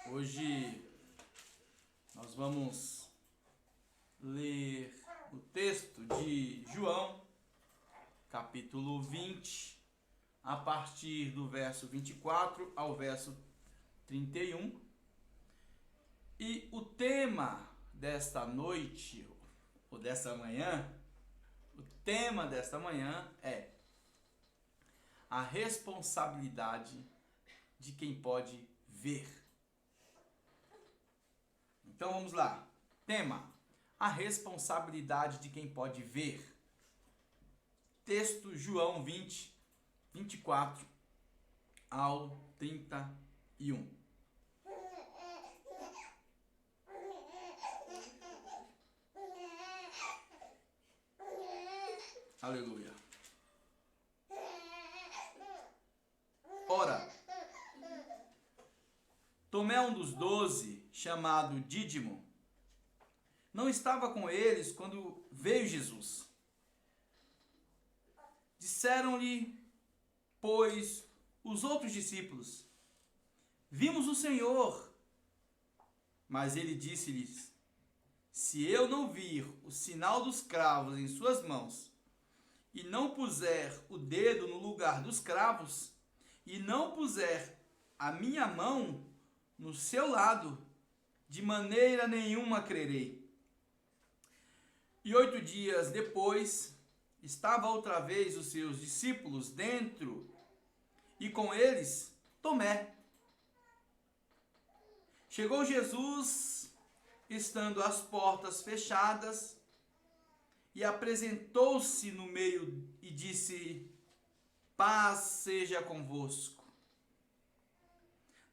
Hoje nós vamos ler o texto de João, capítulo 20, a partir do verso 24 ao verso 31. E o tema desta noite, ou desta manhã, o tema desta manhã é a responsabilidade de quem pode ver. Então vamos lá. Tema: a responsabilidade de quem pode ver. Texto João 20, 24 ao 31. Aleluia. Ora, Tomé, um dos 12, chamado Dídimo, não estava com eles quando veio Jesus. Disseram-lhe, pois, os outros discípulos: vimos o Senhor. Mas ele disse-lhes: se eu não vir o sinal dos cravos em suas mãos, e não puser o dedo no lugar dos cravos, e não puser a minha mão no seu lado, de maneira nenhuma crerei. E 8 dias depois, estava outra vez os seus discípulos dentro, e com eles Tomé. Chegou Jesus, estando as portas fechadas, e apresentou-se no meio e disse: paz seja convosco.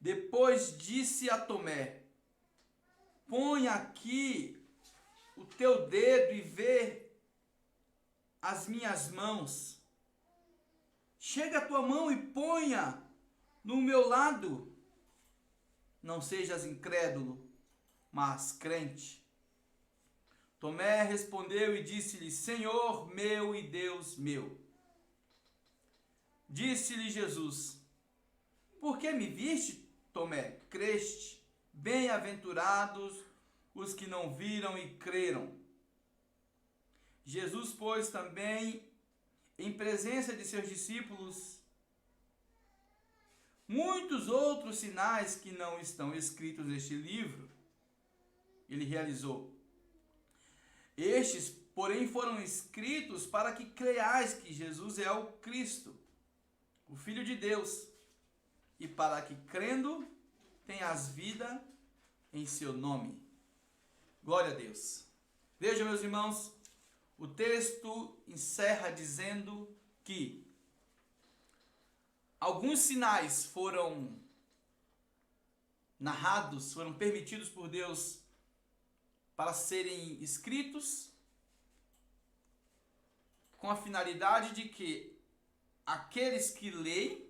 Depois disse a Tomé: põe aqui o teu dedo e vê as minhas mãos. Chega a tua mão e ponha no meu lado. Não sejas incrédulo, mas crente. Tomé respondeu e disse-lhe: Senhor meu e Deus meu. Disse-lhe Jesus: por que me viste, Tomé? Creste? Bem-aventurados os que não viram e creram. Jesus, pois, também, em presença de seus discípulos, muitos outros sinais que não estão escritos neste livro, ele realizou. Estes, porém, foram escritos para que creiais que Jesus é o Cristo, o Filho de Deus, e para que, crendo, tenhas vida em seu nome. Glória a Deus. Vejam, meus irmãos, o texto encerra dizendo que alguns sinais foram narrados, foram permitidos por Deus para serem escritos, com a finalidade de que aqueles que leem,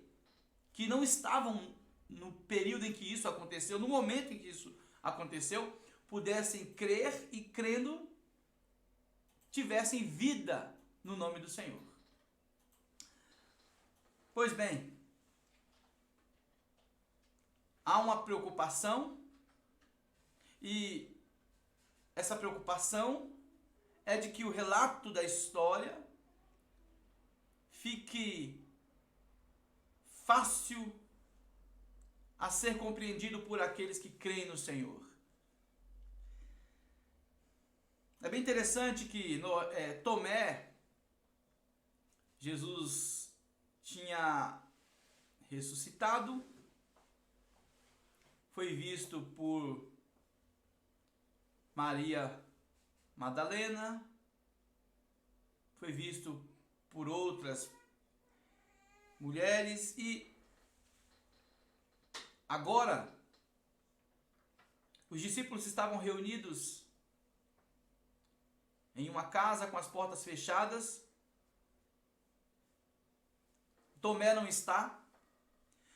que não estavam no período em que isso aconteceu, no momento em que isso aconteceu, pudessem crer e, crendo, tivessem vida no nome do Senhor. Pois bem, há uma preocupação, e essa preocupação é de que o relato da história fique fácil a ser compreendido por aqueles que creem no Senhor. É bem interessante que Tomé, Jesus tinha ressuscitado, foi visto por Maria Madalena, foi visto por outras mulheres, e agora os discípulos estavam reunidos em uma casa com as portas fechadas. Tomé não está.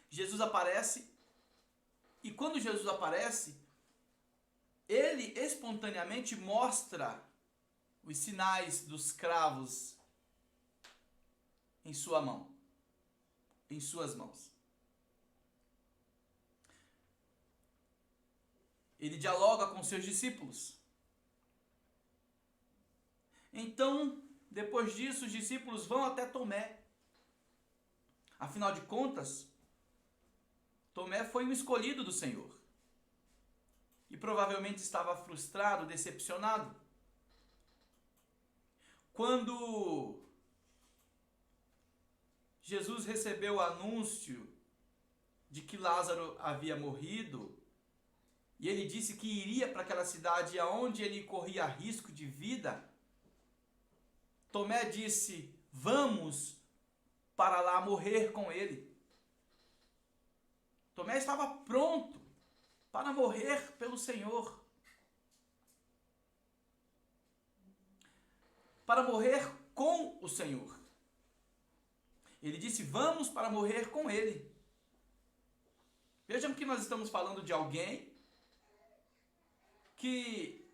Jesus aparece, e quando Jesus aparece, ele espontaneamente mostra os sinais dos cravos em sua mão, em suas mãos. ele dialoga com seus discípulos. Então, depois disso, os discípulos vão até Tomé. Afinal de contas, Tomé foi um escolhido do Senhor. E provavelmente estava frustrado, decepcionado. Quando Jesus recebeu o anúncio de que Lázaro havia morrido, e ele disse que iria para aquela cidade aonde ele corria risco de vida, Tomé disse: vamos para lá morrer com ele. Tomé estava pronto para morrer pelo Senhor. Para morrer com o Senhor. Ele disse: vamos para morrer com ele. Vejam que nós estamos falando de alguém que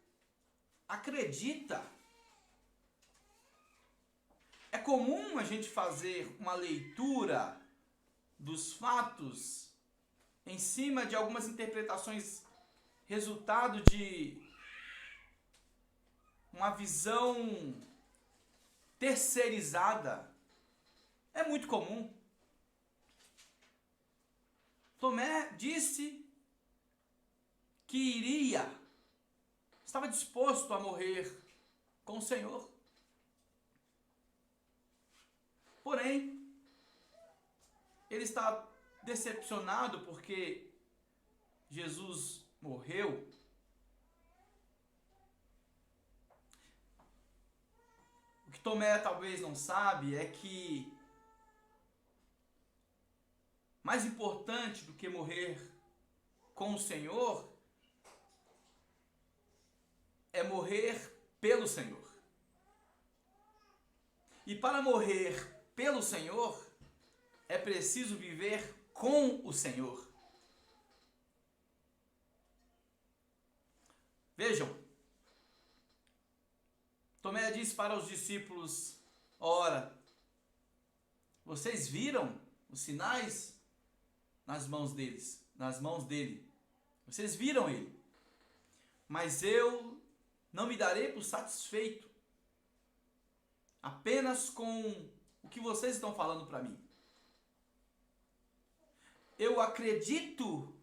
acredita. É comum a gente fazer uma leitura dos fatos em cima de algumas interpretações, resultado de uma visão terceirizada. É muito comum. Tomé disse que estava disposto a morrer com o Senhor. Porém, ele está decepcionado porque Jesus morreu. O que Tomé talvez não sabe é que mais importante do que morrer com o Senhor é morrer pelo Senhor. E para morrer pelo Senhor, é preciso viver com o Senhor. Vejam, Tomé disse para os discípulos: ora, vocês viram os sinais nas mãos dele. Vocês viram ele. Mas eu não me darei por satisfeito apenas com o que vocês estão falando para mim. Eu acredito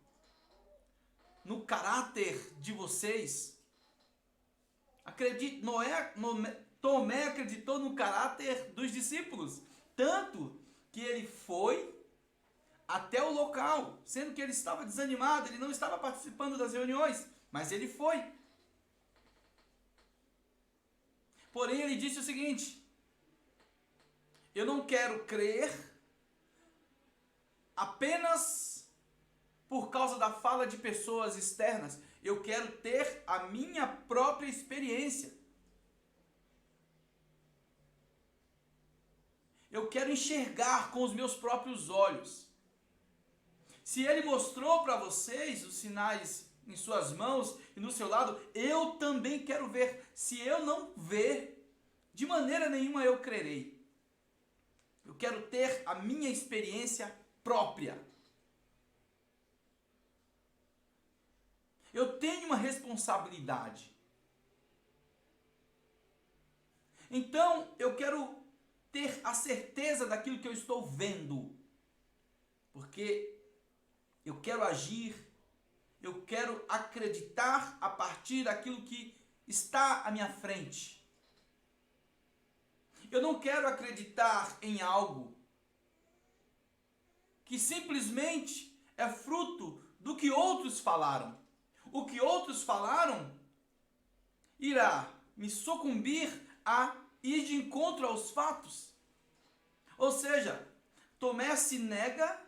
no caráter de vocês. Tomé acreditou no caráter dos discípulos. Tanto que ele foi até o local, sendo que ele estava desanimado, ele não estava participando das reuniões, mas ele foi. Porém, ele disse o seguinte: eu não quero crer apenas por causa da fala de pessoas externas. Eu quero ter a minha própria experiência. Eu quero enxergar com os meus próprios olhos. Se ele mostrou para vocês os sinais em suas mãos e no seu lado, eu também quero ver. Se eu não ver, de maneira nenhuma eu crerei. Eu quero ter a minha experiência própria. Eu tenho uma responsabilidade. Então, eu quero ter a certeza daquilo que eu estou vendo. Porque eu quero agir, eu quero acreditar a partir daquilo que está à minha frente. Eu não quero acreditar em algo que simplesmente é fruto do que outros falaram. O que outros falaram irá me sucumbir a ir de encontro aos fatos. Ou seja, Tomé se nega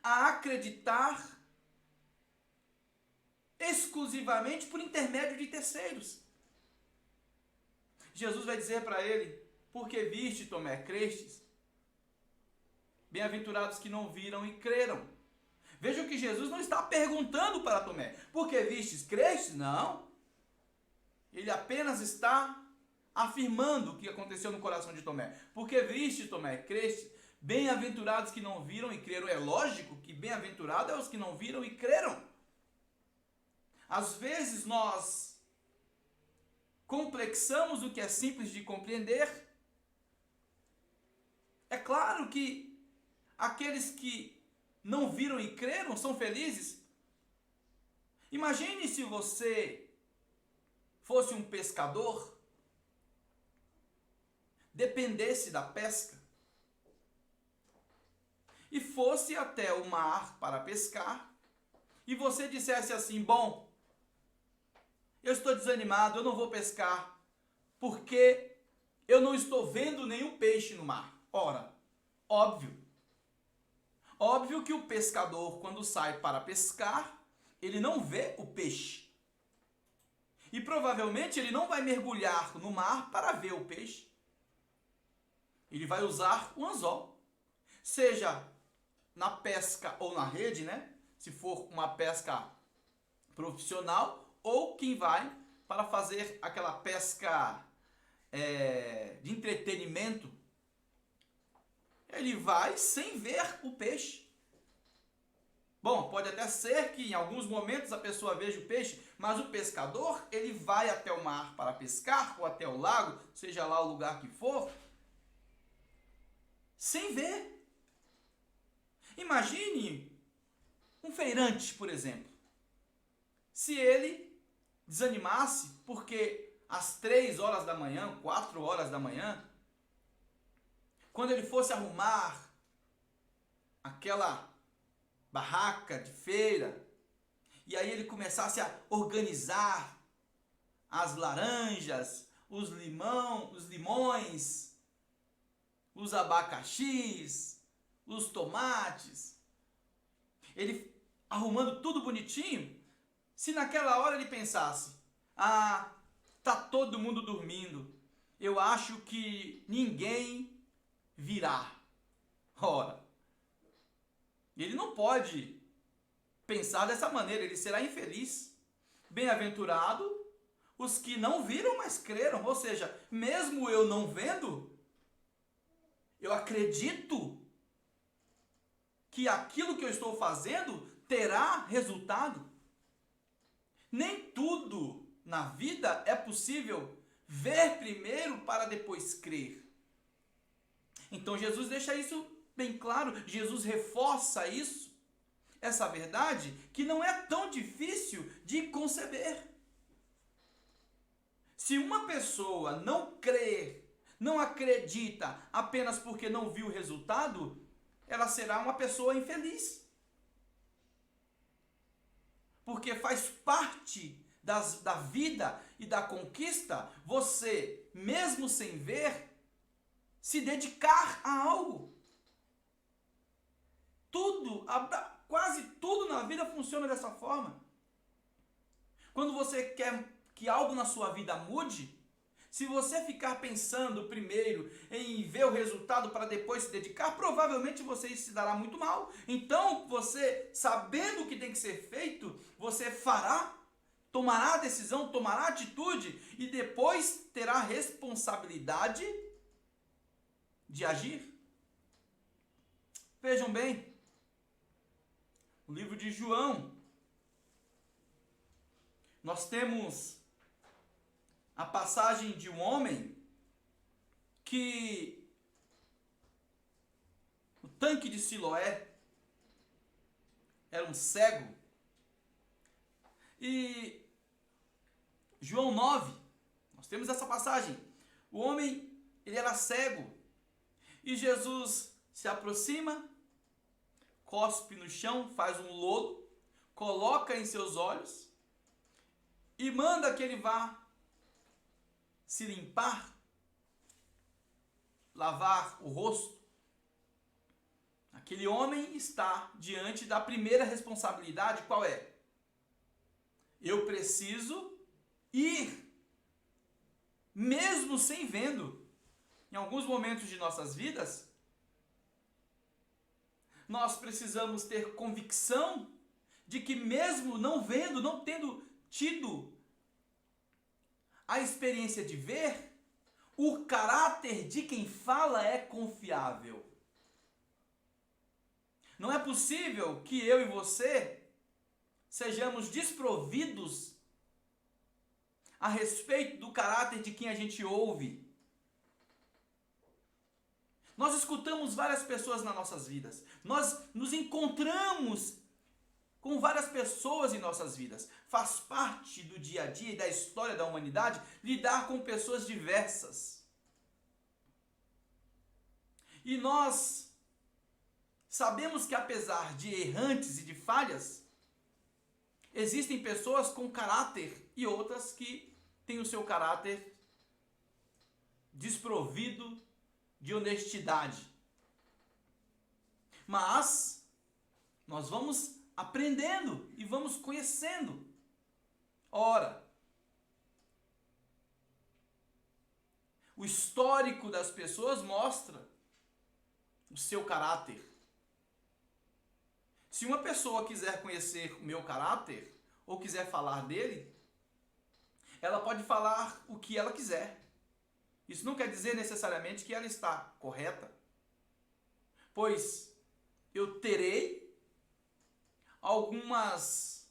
a acreditar exclusivamente por intermédio de terceiros. Jesus vai dizer para ele: porque viste, Tomé, crestes? Bem-aventurados que não viram e creram. Vejam que Jesus não está perguntando para Tomé: porque vistes, crestes? Não. Ele apenas está afirmando o que aconteceu no coração de Tomé. Porque viste, Tomé, crestes? Bem-aventurados que não viram e creram. É lógico que bem-aventurado é os que não viram e creram. Às vezes nós complexamos o que é simples de compreender. É claro que aqueles que não viram e creram são felizes. Imagine se você fosse um pescador, dependesse da pesca e fosse até o mar para pescar e você dissesse assim: bom, eu estou desanimado, eu não vou pescar porque eu não estou vendo nenhum peixe no mar. Ora, óbvio que o pescador, quando sai para pescar, ele não vê o peixe. E provavelmente ele não vai mergulhar no mar para ver o peixe. Ele vai usar o anzol. Seja na pesca ou na rede, né? Se for uma pesca profissional, ou quem vai para fazer aquela pesca de entretenimento, ele vai sem ver o peixe. Bom, pode até ser que em alguns momentos a pessoa veja o peixe, mas o pescador, ele vai até o mar para pescar, ou até o lago, seja lá o lugar que for, sem ver. Imagine um feirante, por exemplo. Se ele desanimasse porque às 3 horas da manhã, 4 horas da manhã, quando ele fosse arrumar aquela barraca de feira, e aí ele começasse a organizar as laranjas, os limões, os abacaxis, os tomates, ele arrumando tudo bonitinho, se naquela hora ele pensasse: ah, tá todo mundo dormindo, eu acho que ninguém virá. Ora, ele não pode pensar dessa maneira, ele será infeliz. Bem-aventurado os que não viram, mas creram. Ou seja, mesmo eu não vendo, eu acredito que aquilo que eu estou fazendo terá resultado. Nem tudo na vida é possível ver primeiro para depois crer. Então Jesus deixa isso bem claro, Jesus reforça isso, essa verdade que não é tão difícil de conceber. Se uma pessoa não crê, não acredita apenas porque não viu o resultado, ela será uma pessoa infeliz. Porque faz parte da vida e da conquista você, mesmo sem ver, se dedicar a algo. Quase tudo na vida funciona dessa forma. Quando você quer que algo na sua vida mude, se você ficar pensando primeiro em ver o resultado para depois se dedicar, provavelmente você se dará muito mal. Então, você, sabendo o que tem que ser feito, você fará, tomará a decisão, tomará a atitude e depois terá a responsabilidade de agir. Vejam bem, o livro de João, nós temos a passagem de um homem que o tanque de Siloé era um cego. E João 9, nós temos essa passagem. O homem, ele era cego. E Jesus se aproxima, cospe no chão, faz um lodo, coloca em seus olhos e manda que ele vá se limpar, lavar o rosto. Aquele homem está diante da primeira responsabilidade, qual é? Eu preciso ir, mesmo sem vendo. Em alguns momentos de nossas vidas, nós precisamos ter convicção de que mesmo não vendo, não tendo tido a experiência de ver, o caráter de quem fala é confiável. Não é possível que eu e você sejamos desprovidos a respeito do caráter de quem a gente ouve. Nós escutamos várias pessoas nas nossas vidas. Nós nos encontramos com várias pessoas em nossas vidas. Faz parte do dia a dia e da história da humanidade lidar com pessoas diversas. E nós sabemos que apesar de errantes e de falhas, existem pessoas com caráter e outras que têm o seu caráter desprovido de honestidade. Mas nós vamos aprendendo e vamos conhecendo. Ora, o histórico das pessoas mostra o seu caráter. Se uma pessoa quiser conhecer o meu caráter ou quiser falar dele, ela pode falar o que ela quiser. Isso não quer dizer necessariamente que ela está correta, pois eu terei algumas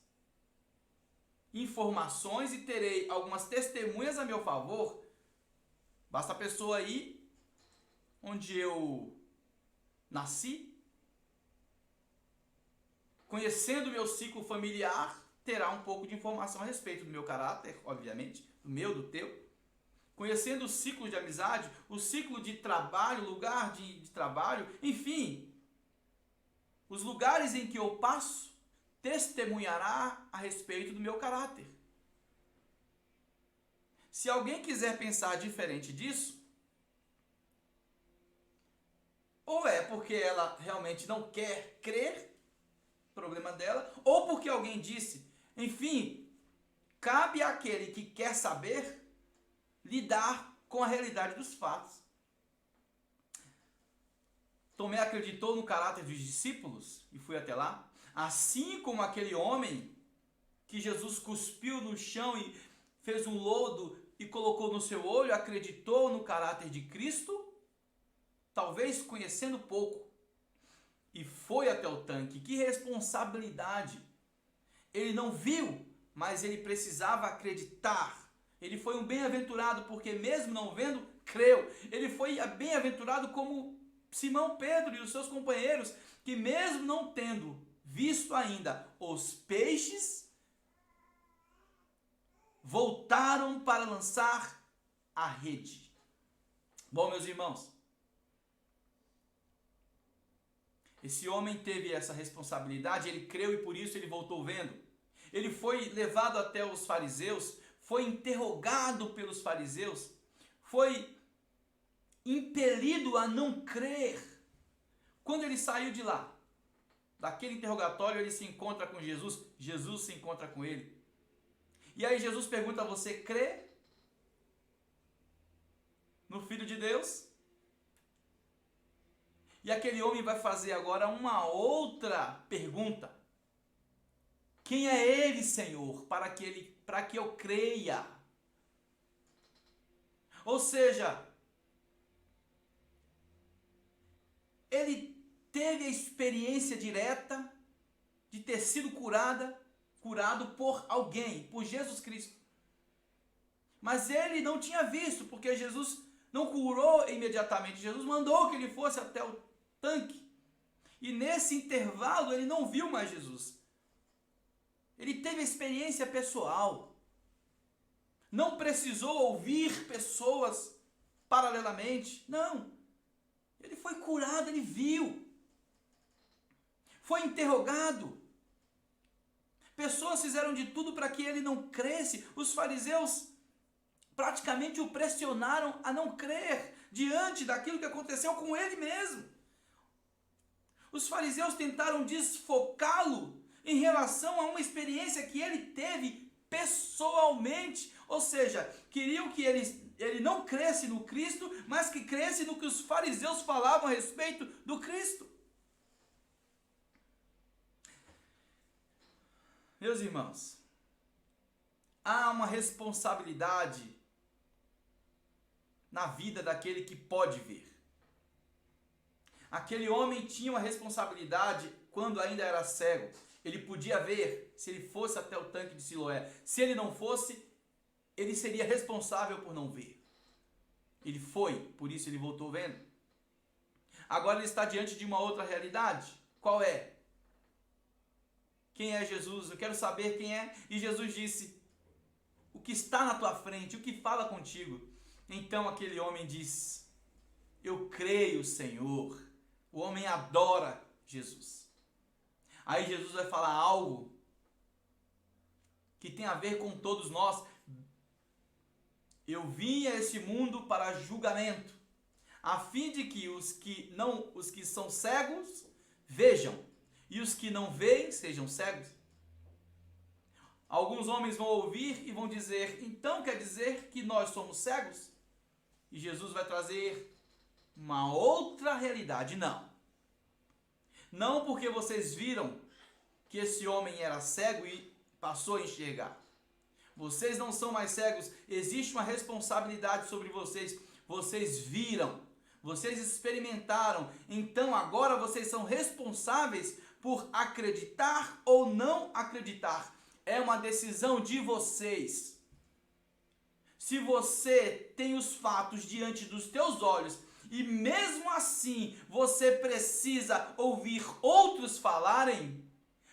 informações e terei algumas testemunhas a meu favor. Basta a pessoa ir onde eu nasci, conhecendo o meu ciclo familiar, terá um pouco de informação a respeito do meu caráter, obviamente, do meu, do teu. Conhecendo o ciclo de amizade, o ciclo de trabalho, lugar de trabalho, enfim, os lugares em que eu passo, testemunhará a respeito do meu caráter. Se alguém quiser pensar diferente disso, ou é porque ela realmente não quer crer, problema dela, ou porque alguém disse, enfim, cabe àquele que quer saber lidar com a realidade dos fatos. Tomé acreditou no caráter dos discípulos e fui até lá, assim como aquele homem que Jesus cuspiu no chão e fez um lodo e colocou no seu olho, acreditou no caráter de Cristo, talvez conhecendo pouco, e foi até o tanque. Que responsabilidade! Ele não viu, mas ele precisava acreditar. Ele foi um bem-aventurado porque mesmo não vendo, creu. Ele foi bem-aventurado como Simão Pedro e os seus companheiros, que mesmo não tendo visto ainda os peixes, voltaram para lançar a rede. Bom, meus irmãos, esse homem teve essa responsabilidade, ele creu e por isso ele voltou vendo. Ele foi levado até os fariseus, foi interrogado pelos fariseus, foi impelido a não crer. Quando ele saiu de lá, daquele interrogatório, ele se encontra com Jesus, Jesus se encontra com ele. E aí Jesus pergunta a você, crê no Filho de Deus? E aquele homem vai fazer agora uma outra pergunta. Quem é ele, Senhor, para que eu creia? Ou seja, ele teve a experiência direta de ter sido curado por alguém, por Jesus Cristo. Mas ele não tinha visto, porque Jesus não curou imediatamente. Jesus mandou que ele fosse até o tanque. E nesse intervalo ele não viu mais Jesus. Ele teve a experiência pessoal. Não precisou ouvir pessoas paralelamente. Não. Ele foi curado, ele viu. Foi interrogado. Pessoas fizeram de tudo para que ele não cresce. Os fariseus praticamente o pressionaram a não crer diante daquilo que aconteceu com ele mesmo. Os fariseus tentaram desfocá-lo em relação a uma experiência que ele teve pessoalmente. Ou seja, queriam que ele não cresce no Cristo, mas que cresce no que os fariseus falavam a respeito do Cristo. Meus irmãos, há uma responsabilidade na vida daquele que pode ver. Aquele homem tinha uma responsabilidade quando ainda era cego. Ele podia ver se ele fosse até o tanque de Siloé. Se ele não fosse, ele seria responsável por não ver. Ele foi, por isso ele voltou vendo. Agora ele está diante de uma outra realidade. Qual é? Quem é Jesus? Eu quero saber quem é. E Jesus disse: o que está na tua frente, o que fala contigo. Então aquele homem diz: eu creio, Senhor. O homem adora Jesus. Aí Jesus vai falar algo que tem a ver com todos nós. Eu vim a esse mundo para julgamento, a fim de que os que são cegos vejam, e os que não veem sejam cegos. Alguns homens vão ouvir e vão dizer: então quer dizer que nós somos cegos? E Jesus vai trazer uma outra realidade. Não porque vocês viram que esse homem era cego e passou a enxergar. Vocês não são mais cegos, existe uma responsabilidade sobre vocês. Vocês viram, vocês experimentaram, então agora vocês são responsáveis por acreditar ou não acreditar. É uma decisão de vocês. Se você tem os fatos diante dos teus olhos e mesmo assim você precisa ouvir outros falarem,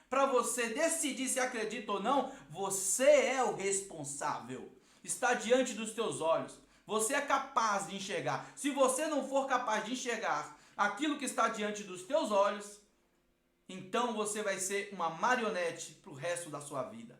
para você decidir se acredita ou não, você é o responsável. Está diante dos teus olhos. Você é capaz de enxergar. Se você não for capaz de enxergar aquilo que está diante dos teus olhos, então você vai ser uma marionete para o resto da sua vida.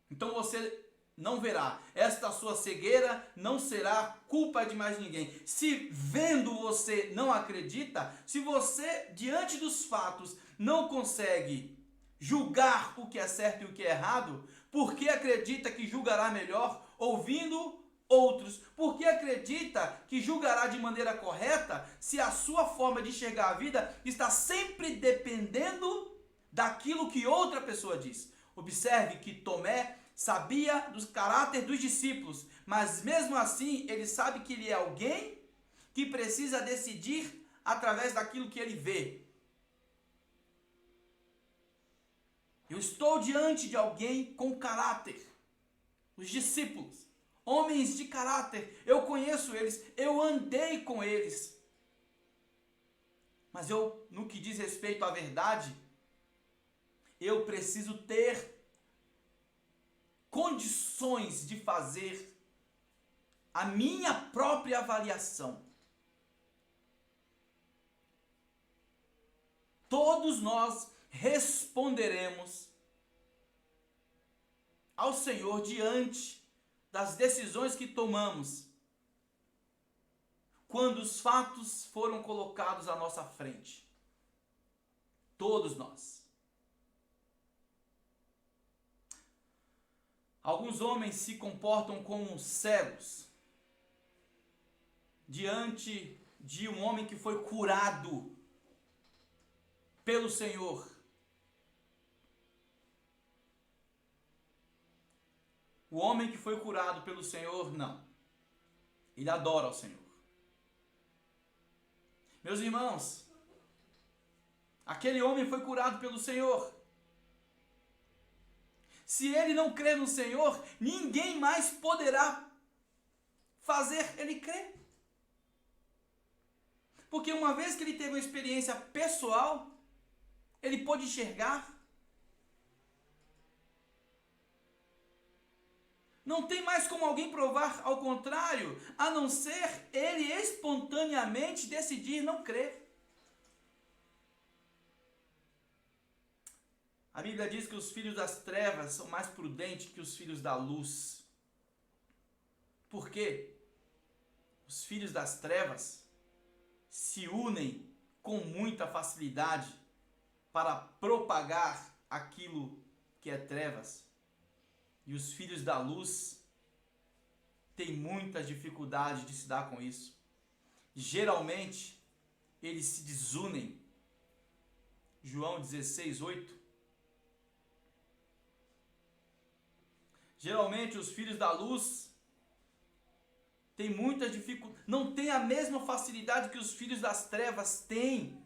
Então você não verá. Esta sua cegueira não será culpa de mais ninguém. Se vendo você não acredita, se você diante dos fatos não consegue julgar o que é certo e o que é errado, por que acredita que julgará melhor ouvindo outros? Por que acredita que julgará de maneira correta se a sua forma de enxergar a vida está sempre dependendo daquilo que outra pessoa diz? Observe que Tomé sabia do caráter dos discípulos, mas mesmo assim ele sabe que ele é alguém que precisa decidir através daquilo que ele vê. Eu estou diante de alguém com caráter. Os discípulos, homens de caráter, eu conheço eles, eu andei com eles. Mas no que diz respeito à verdade, eu preciso ter condições de fazer a minha própria avaliação. Todos nós responderemos ao Senhor diante das decisões que tomamos quando os fatos foram colocados à nossa frente. Todos nós. Alguns homens se comportam como cegos diante de um homem que foi curado pelo Senhor. O homem que foi curado pelo Senhor, não. Ele adora ao Senhor. Meus irmãos, aquele homem foi curado pelo Senhor. Se ele não crê no Senhor, ninguém mais poderá fazer ele crer. Porque uma vez que ele teve uma experiência pessoal, ele pôde enxergar. Não tem mais como alguém provar ao contrário, a não ser ele espontaneamente decidir não crer. A Bíblia diz que os filhos das trevas são mais prudentes que os filhos da luz. Por quê? Os filhos das trevas se unem com muita facilidade para propagar aquilo que é trevas. E os filhos da luz têm muita dificuldade de se dar com isso. Geralmente, eles se desunem. João 16:8. Geralmente, os filhos da luz têm muita dificuldade, não têm a mesma facilidade que os filhos das trevas têm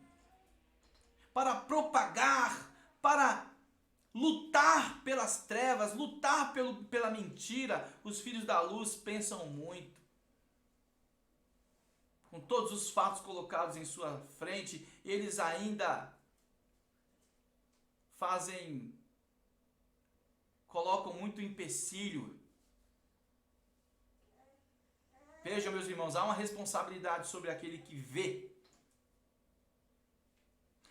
para propagar, para lutar pelas trevas, lutar pela mentira. Os filhos da luz pensam muito. Com todos os fatos colocados em sua frente, eles ainda colocam muito empecilho. Vejam, meus irmãos, há uma responsabilidade sobre aquele que vê.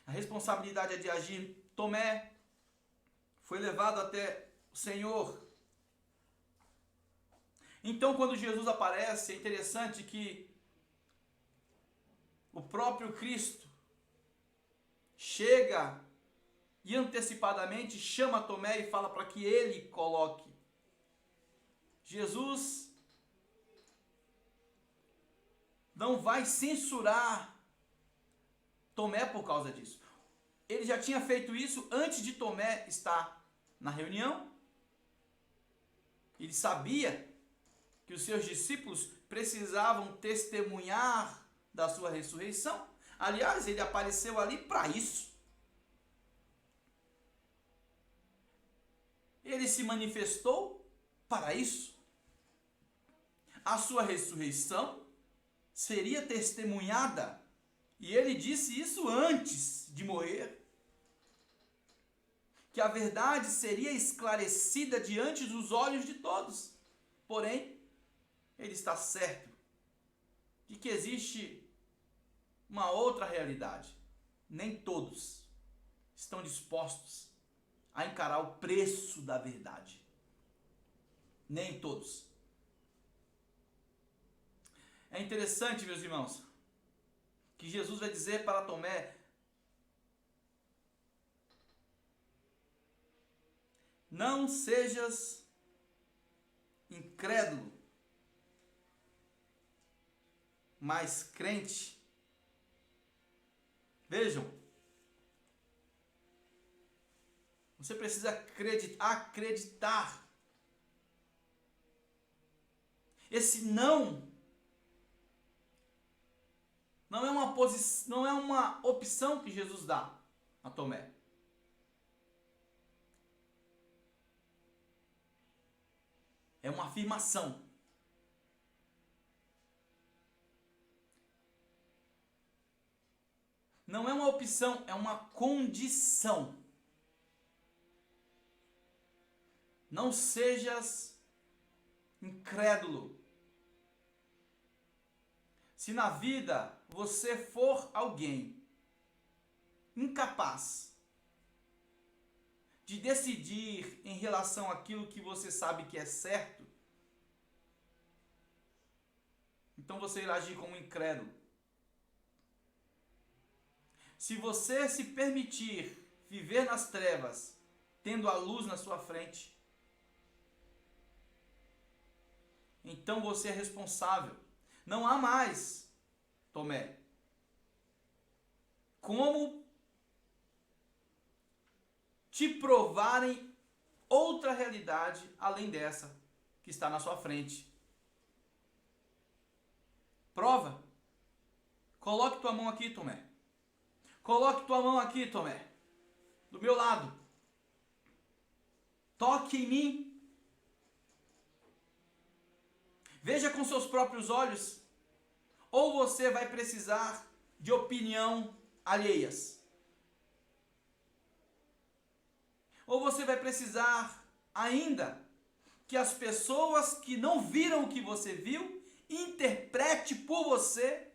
A responsabilidade é de agir. Tomé foi levado até o Senhor. Então, quando Jesus aparece, é interessante que o próprio Cristo chega e antecipadamente chama Tomé e fala para que ele coloque. Jesus não vai censurar Tomé por causa disso. Ele já tinha feito isso antes de Tomé estar na reunião. Ele sabia que os seus discípulos precisavam testemunhar da sua ressurreição. Aliás, ele apareceu ali para isso. Ele se manifestou para isso. A sua ressurreição seria testemunhada. E ele disse isso antes de morrer. Que a verdade seria esclarecida diante dos olhos de todos. Porém, ele está certo de que existe uma outra realidade. Nem todos estão dispostos a encarar o preço da verdade. Nem todos. É interessante, meus irmãos, que Jesus vai dizer para Tomé: não sejas incrédulo, mas crente. Vejam, você precisa acreditar. Esse não é uma opção que Jesus dá a Tomé. É uma afirmação. Não é uma opção, é uma condição. Não sejas incrédulo. Se na vida você for alguém incapaz de decidir em relação àquilo que você sabe que é certo, então você irá agir como incrédulo. Se você se permitir viver nas trevas, tendo a luz na sua frente, então você é responsável. Não há mais, Tomé, como te provarem outra realidade além dessa que está na sua frente. Prova. Coloque tua mão aqui, Tomé. Coloque tua mão aqui, Tomé. Do meu lado. Toque em mim. Veja com seus próprios olhos. Ou você vai precisar de opinião alheias. Ou você vai precisar ainda que as pessoas que não viram o que você viu, interprete por você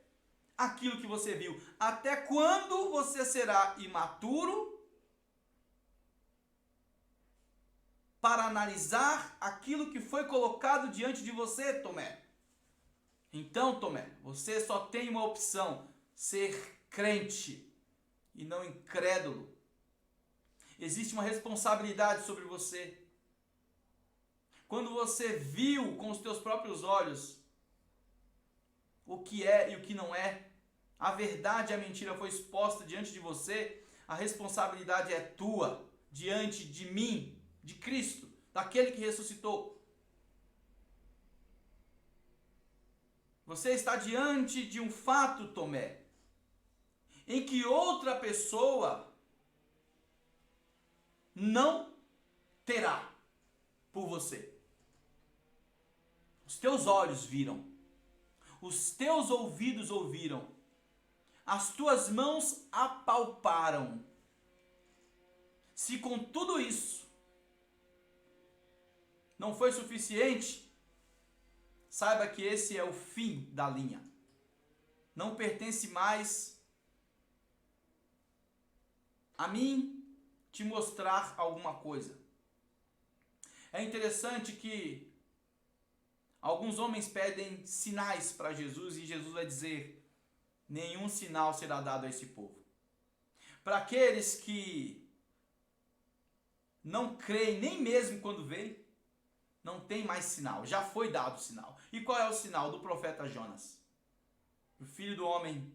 aquilo que você viu. Até quando você será imaturo para analisar aquilo que foi colocado diante de você, Tomé? Então, Tomé, você só tem uma opção: ser crente e não incrédulo. Existe uma responsabilidade sobre você. Quando você viu com os teus próprios olhos o que é e o que não é, a verdade e a mentira foi exposta diante de você, a responsabilidade é tua, diante de mim, de Cristo, daquele que ressuscitou. Você está diante de um fato, Tomé, em que outra pessoa não terá por você. Os teus olhos viram, os teus ouvidos ouviram, as tuas mãos apalparam. Se com tudo isso não foi suficiente, saiba que esse é o fim da linha. Não pertence mais a mim te mostrar alguma coisa. É interessante que alguns homens pedem sinais para Jesus e Jesus vai dizer: nenhum sinal será dado a esse povo. Para aqueles que não creem nem mesmo quando veem, não tem mais sinal, já foi dado o sinal. E qual é o sinal? Do profeta Jonas. O filho do homem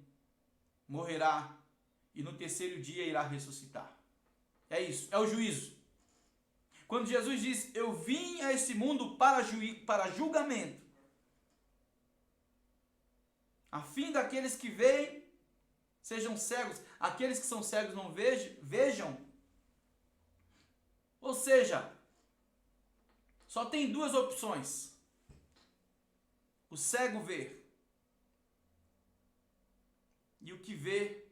morrerá e no terceiro dia irá ressuscitar. É isso, é o juízo. Quando Jesus diz: eu vim a esse mundo para julgamento, a fim daqueles que veem sejam cegos, aqueles que são cegos não vejam. Ou seja, só tem duas opções: o cego ver, e o que vê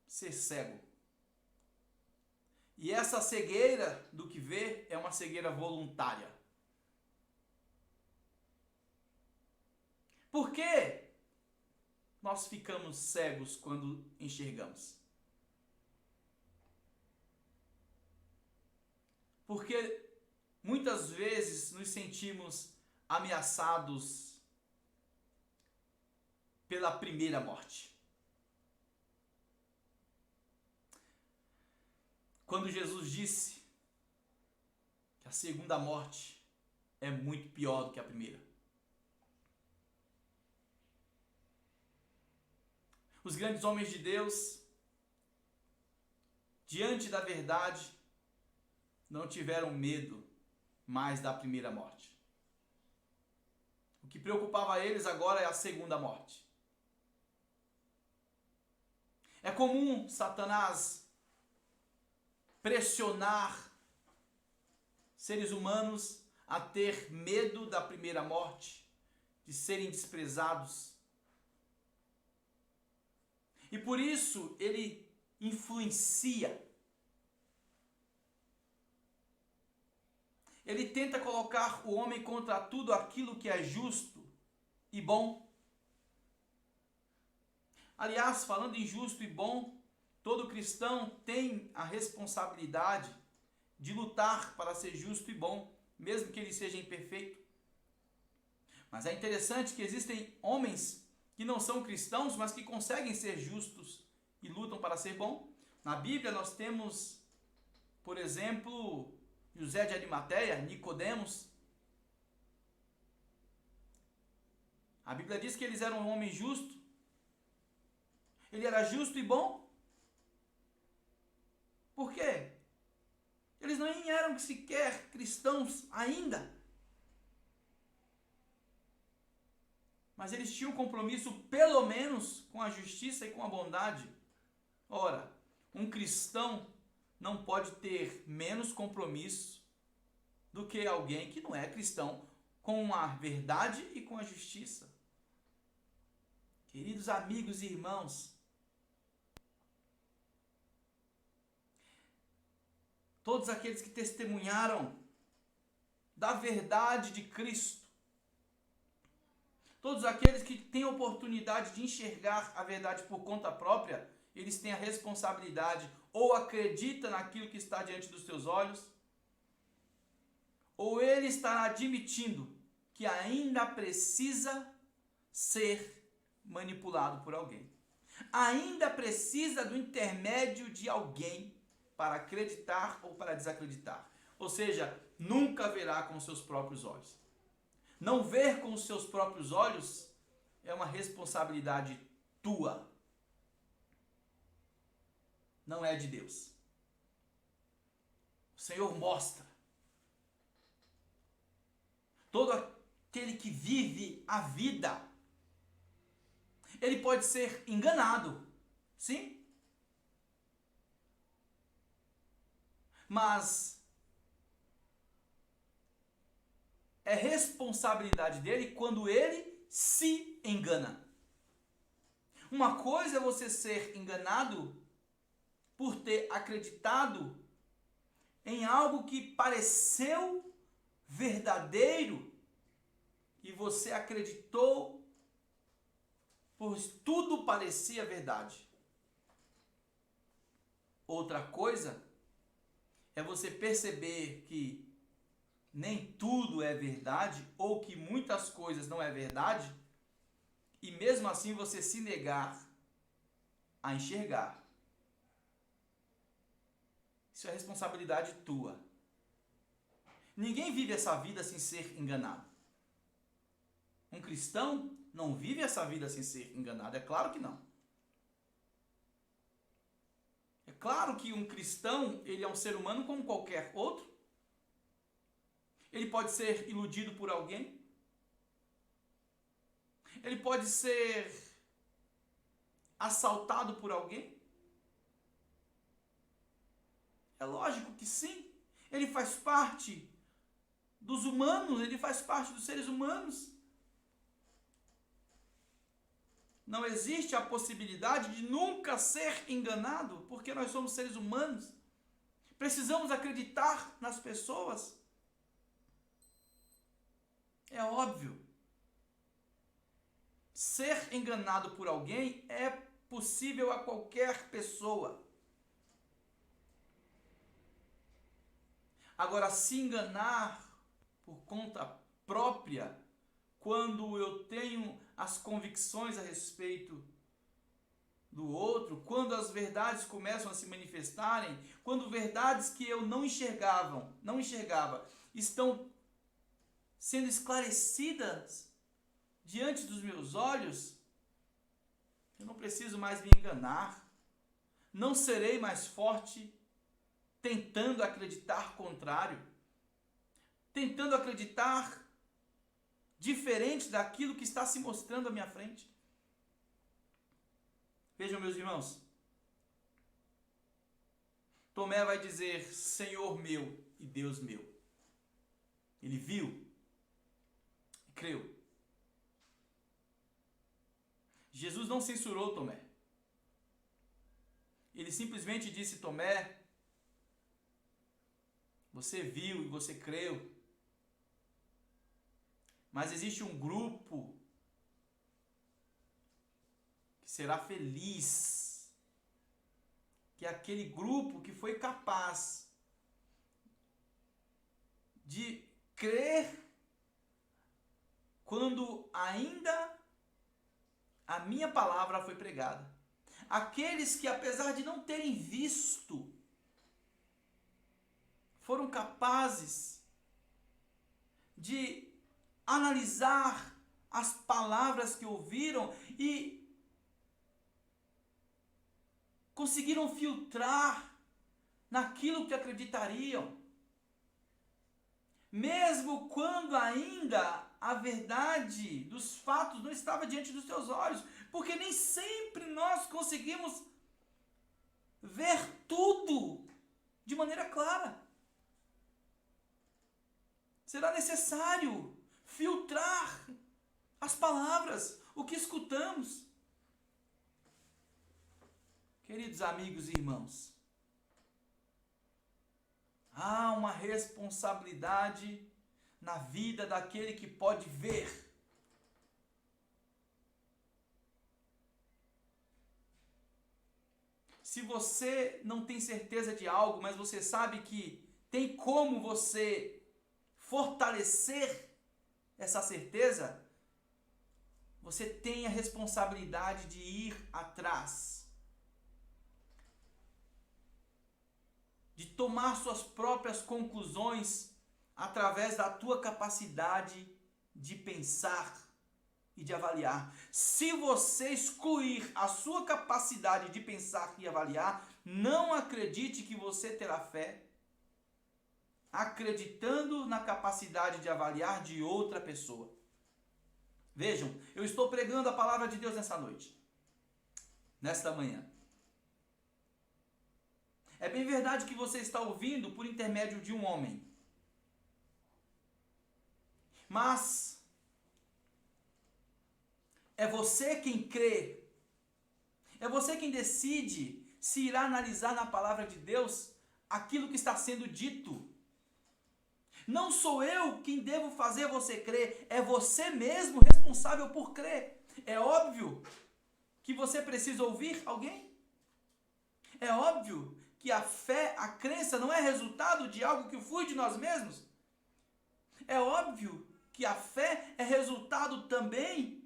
ser cego. E essa cegueira do que vê é uma cegueira voluntária. Por que nós ficamos cegos quando enxergamos? Porque muitas vezes nos sentimos ameaçados pela primeira morte. Quando Jesus disse que a segunda morte é muito pior do que a primeira. Os grandes homens de Deus, diante da verdade, não tiveram medo mais da primeira morte. O que preocupava eles agora é a segunda morte. É comum Satanás pressionar seres humanos a ter medo da primeira morte, de serem desprezados. E por isso ele influencia. Ele tenta colocar o homem contra tudo aquilo que é justo e bom. Aliás, falando em justo e bom, todo cristão tem a responsabilidade de lutar para ser justo e bom, mesmo que ele seja imperfeito. Mas é interessante que existem homens que não são cristãos, mas que conseguem ser justos e lutam para ser bom. Na Bíblia nós temos, por exemplo, José de Arimateia, Nicodemos. A Bíblia diz que eles eram um homem justo. Ele era justo e bom. Por quê? Eles nem eram sequer cristãos ainda. Mas eles tinham compromisso pelo menos com a justiça e com a bondade. Ora, um cristão não pode ter menos compromisso do que alguém que não é cristão com a verdade e com a justiça. Queridos amigos e irmãos, todos aqueles que testemunharam da verdade de Cristo, todos aqueles que têm a oportunidade de enxergar a verdade por conta própria, eles têm a responsabilidade, ou acredita naquilo que está diante dos teus olhos, ou ele estará admitindo que ainda precisa ser manipulado por alguém. Ainda precisa do intermédio de alguém para acreditar ou para desacreditar. Ou seja, nunca verá com seus próprios olhos. Não ver com os seus próprios olhos é uma responsabilidade tua. Não é de Deus. O Senhor mostra. Todo aquele que vive a vida, ele pode ser enganado. Sim? mas é responsabilidade dele quando ele se engana. Uma coisa é você ser enganado por ter acreditado em algo que pareceu verdadeiro e você acreditou pois tudo parecia verdade. Outra coisa é você perceber que nem tudo é verdade ou que muitas coisas não é verdade e mesmo assim você se negar a enxergar. Isso é responsabilidade tua. Ninguém vive essa vida sem ser enganado. Um cristão não vive essa vida sem ser enganado. É claro que não. É claro que um cristão, ele é um ser humano como qualquer outro. Ele pode ser iludido por alguém. Ele pode ser assaltado por alguém. É lógico que sim. Ele faz parte dos humanos, ele faz parte dos seres humanos. Não existe a possibilidade de nunca ser enganado, porque nós somos seres humanos. Precisamos acreditar nas pessoas. É óbvio. Ser enganado por alguém é possível a qualquer pessoa. Agora, se enganar por conta própria, quando eu tenho as convicções a respeito do outro, quando as verdades começam a se manifestarem, quando verdades que eu não enxergava, estão sendo esclarecidas diante dos meus olhos, eu não preciso mais me enganar, não serei mais forte tentando acreditar contrário, tentando acreditar diferente daquilo que está se mostrando à minha frente. Vejam, meus irmãos, Tomé vai dizer, Senhor meu e Deus meu. Ele viu e creu. Jesus não censurou Tomé. Ele simplesmente disse, Tomé, você viu e você creu. Mas existe um grupo que será feliz, que é aquele grupo que foi capaz de crer quando ainda a minha palavra foi pregada. Aqueles que, apesar de não terem visto, foram capazes de analisar as palavras que ouviram e conseguiram filtrar naquilo que acreditariam. Mesmo quando ainda a verdade dos fatos não estava diante dos teus olhos, porque nem sempre nós conseguimos ver tudo de maneira clara. Será necessário filtrar as palavras, o que escutamos. Queridos amigos e irmãos, há uma responsabilidade na vida daquele que pode ver. Se você não tem certeza de algo, mas você sabe que tem como você fortalecer essa certeza, você tem a responsabilidade de ir atrás, de tomar suas próprias conclusões através da tua capacidade de pensar e de avaliar. Se você excluir a sua capacidade de pensar e avaliar, não acredite que você terá fé acreditando na capacidade de avaliar de outra pessoa. Vejam, eu estou pregando a palavra de Deus nessa noite, nesta manhã. É bem verdade que você está ouvindo por intermédio de um homem. Mas é você quem crê. É você quem decide se irá analisar na palavra de Deus aquilo que está sendo dito. Não sou eu quem devo fazer você crer, é você mesmo responsável por crer. É óbvio que você precisa ouvir alguém. É óbvio que a fé, a crença não é resultado de algo que flui de nós mesmos. É óbvio que a fé é resultado também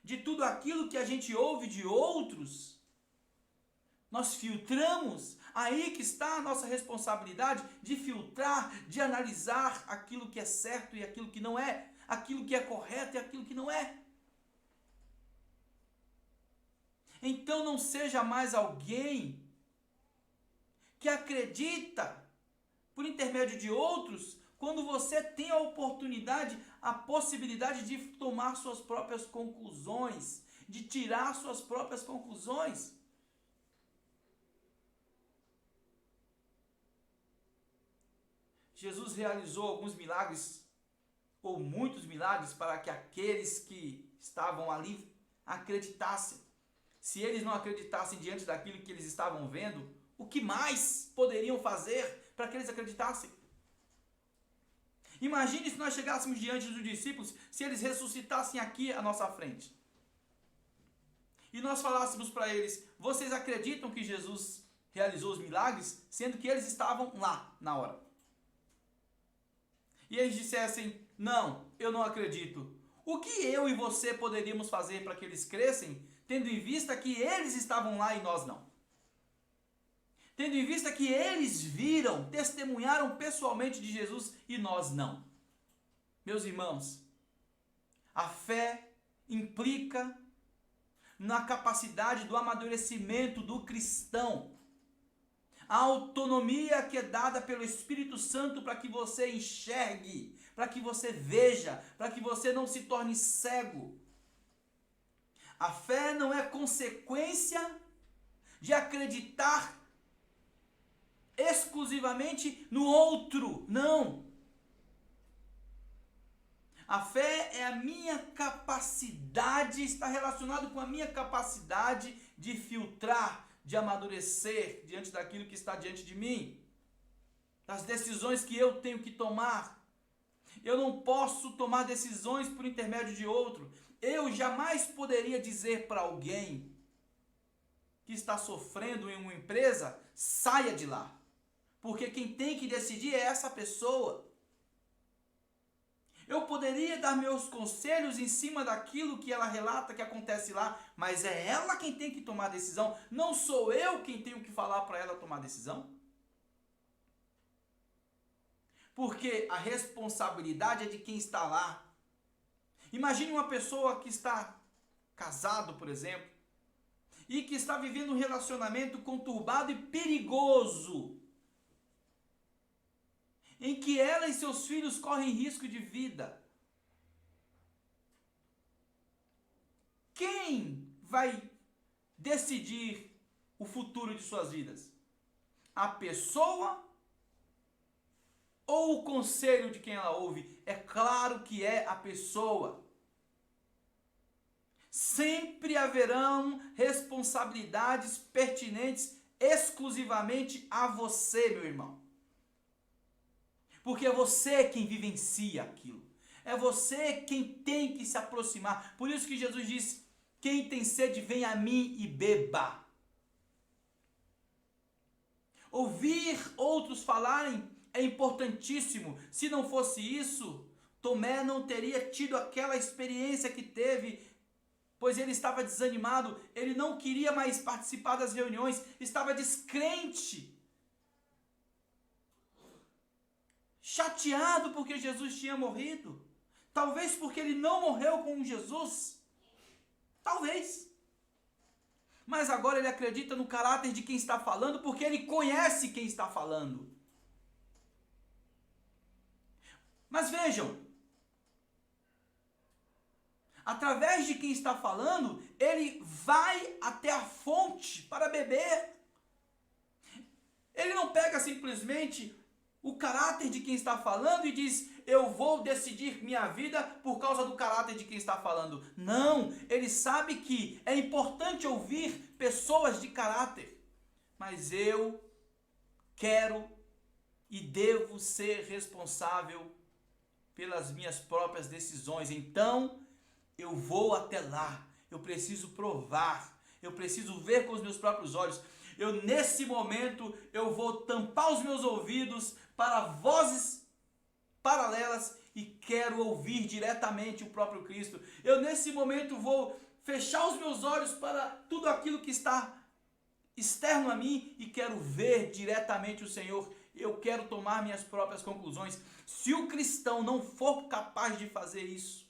de tudo aquilo que a gente ouve de outros. Nós filtramos, aí que está a nossa responsabilidade de filtrar, de analisar aquilo que é certo e aquilo que não é, aquilo que é correto e aquilo que não é. Então não seja mais alguém que acredita por intermédio de outros, quando você tem a oportunidade, a possibilidade de tomar suas próprias conclusões, de tirar suas próprias conclusões. Jesus realizou alguns milagres, ou muitos milagres, para que aqueles que estavam ali acreditassem. Se eles não acreditassem diante daquilo que eles estavam vendo, o que mais poderiam fazer para que eles acreditassem? Imagine se nós chegássemos diante dos discípulos, se eles ressuscitassem aqui à nossa frente. E nós falássemos para eles, vocês acreditam que Jesus realizou os milagres, sendo que eles estavam lá na hora? E eles dissessem, não, eu não acredito. O que eu e você poderíamos fazer para que eles crescem, tendo em vista que eles estavam lá e nós não? Tendo em vista que eles viram, testemunharam pessoalmente de Jesus e nós não. Meus irmãos, a fé implica na capacidade do amadurecimento do cristão. A autonomia que é dada pelo Espírito Santo para que você enxergue, para que você veja, para que você não se torne cego. A fé não é consequência de acreditar exclusivamente no outro, não. A fé é a minha capacidade, está relacionado com a minha capacidade de filtrar, de amadurecer diante daquilo que está diante de mim, das decisões que eu tenho que tomar. Eu não posso tomar decisões por intermédio de outro. Eu jamais poderia dizer para alguém que está sofrendo em uma empresa, saia de lá. Porque quem tem que decidir é essa pessoa. Eu poderia dar meus conselhos em cima daquilo que ela relata que acontece lá, mas é ela quem tem que tomar a decisão. Não sou eu quem tenho que falar para ela tomar a decisão. Porque a responsabilidade é de quem está lá. Imagine uma pessoa que está casado, por exemplo, e que está vivendo um relacionamento conturbado e perigoso, em que ela e seus filhos correm risco de vida. Quem vai decidir o futuro de suas vidas? A pessoa ou o conselho de quem ela ouve? É claro que é a pessoa. Sempre haverão responsabilidades pertinentes exclusivamente a você, meu irmão. Porque é você quem vivencia aquilo. É você quem tem que se aproximar. Por isso que Jesus disse, quem tem sede, vem a mim e beba. Ouvir outros falarem é importantíssimo. Se não fosse isso, Tomé não teria tido aquela experiência que teve, pois ele estava desanimado, ele não queria mais participar das reuniões, estava descrente, chateado porque Jesus tinha morrido, talvez porque ele não morreu com Jesus, talvez, mas agora ele acredita no caráter de quem está falando, porque ele conhece quem está falando. Mas vejam, através de quem está falando, ele vai até a fonte para beber. Ele não pega simplesmente o caráter de quem está falando e diz: eu vou decidir minha vida por causa do caráter de quem está falando. Não, ele sabe que é importante ouvir pessoas de caráter. Mas eu quero e devo ser responsável pelas minhas próprias decisões. Então, eu vou até lá. Eu preciso provar. Eu preciso ver com os meus próprios olhos. Nesse momento, eu vou tampar os meus ouvidos para vozes paralelas e quero ouvir diretamente o próprio Cristo. Nesse momento, vou fechar os meus olhos para tudo aquilo que está externo a mim e quero ver diretamente o Senhor. Eu quero tomar minhas próprias conclusões. Se o cristão não for capaz de fazer isso,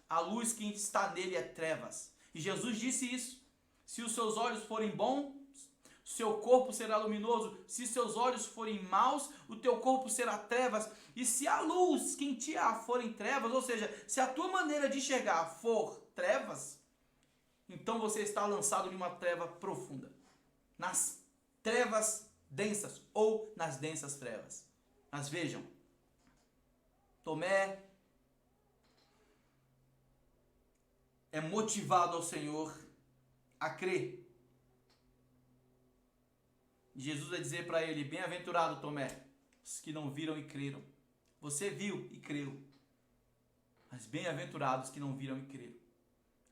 a luz que está nele é trevas. E Jesus disse isso. Se os seus olhos forem bons, seu corpo será luminoso. Se seus olhos forem maus, o teu corpo será trevas. E se a luz que em ti há forem trevas, ou seja, se a tua maneira de enxergar for trevas, então você está lançado em uma treva profunda. Nas trevas densas ou nas densas trevas. Mas vejam, Tomé é motivado ao Senhor a crer. Jesus vai dizer para ele: bem-aventurado Tomé, os que não viram e creram. Você viu e creu, mas bem-aventurados que não viram e creram.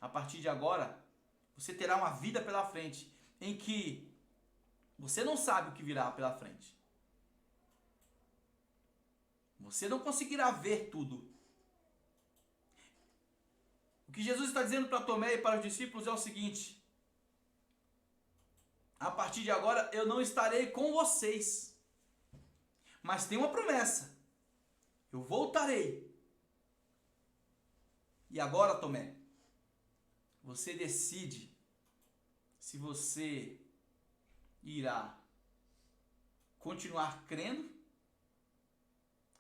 A partir de agora, você terá uma vida pela frente em que você não sabe o que virá pela frente. Você não conseguirá ver tudo. O que Jesus está dizendo para Tomé e para os discípulos é o seguinte: a partir de agora eu não estarei com vocês, mas tem uma promessa: eu voltarei. E agora, Tomé, você decide se você irá continuar crendo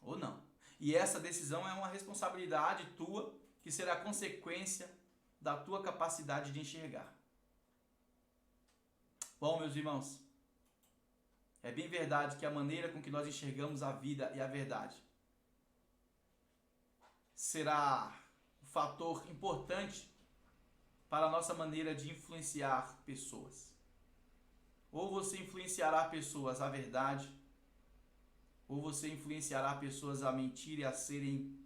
ou não. E essa decisão é uma responsabilidade tua, que será consequência da tua capacidade de enxergar. Bom, meus irmãos, é bem verdade que a maneira com que nós enxergamos a vida e a verdade será um fator importante para a nossa maneira de influenciar pessoas. Ou você influenciará pessoas à verdade, ou você influenciará pessoas a mentir e a serem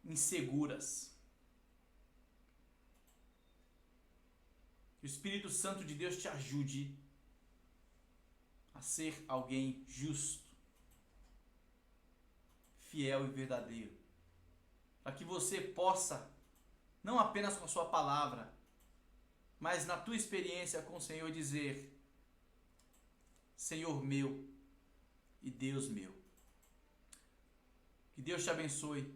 inseguras. Que o Espírito Santo de Deus te ajude a ser alguém justo, fiel e verdadeiro. Para que você possa, não apenas com a sua palavra, mas na tua experiência com o Senhor, dizer: Senhor meu e Deus meu. Que Deus te abençoe.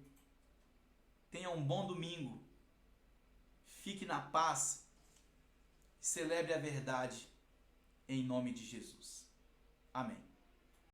Tenha um bom domingo. Fique na paz. Celebre a verdade em nome de Jesus. Amém.